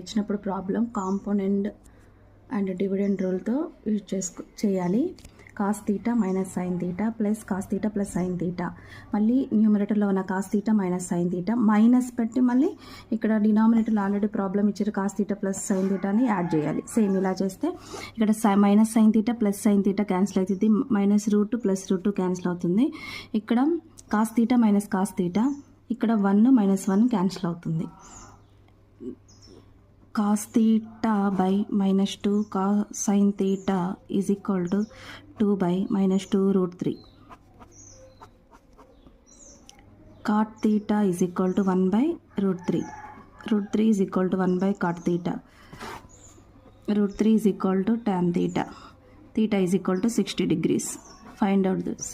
ఇచ్చినప్పుడు problem component and dividend రూల్తో use చేయాలి. Cos theta minus sine theta plus cos theta plus sine theta, మళ్ళీ న్యూమరేటర్లో ఉన్న cos theta minus sine theta minus పెట్టి మళ్ళీ ఇక్కడ డినామినేటర్లో ఆల్రెడీ ప్రాబ్లం ఇచ్చారు కాస్ తీటా ప్లస్ సైన్ తీటాని యాడ్ చేయాలి. సేమ్ ఇలా చేస్తే ఇక్కడ minus sine theta plus sine theta cancel అవుతుంది, minus root plus root cancel అవుతుంది. ఇక్కడ cos theta minus cos theta, ఇక్కడ 1 మైనస్ 1 క్యాన్సిల్ అవుతుంది. cos theta by minus 2 cos sin theta is equal to 2 by minus 2 root 3. Cot theta is equal to 1 by root 3. Root 3 is equal to 1 by cot theta. Root 3 is equal to tan theta. Theta is equal to 60 degrees. Find out this.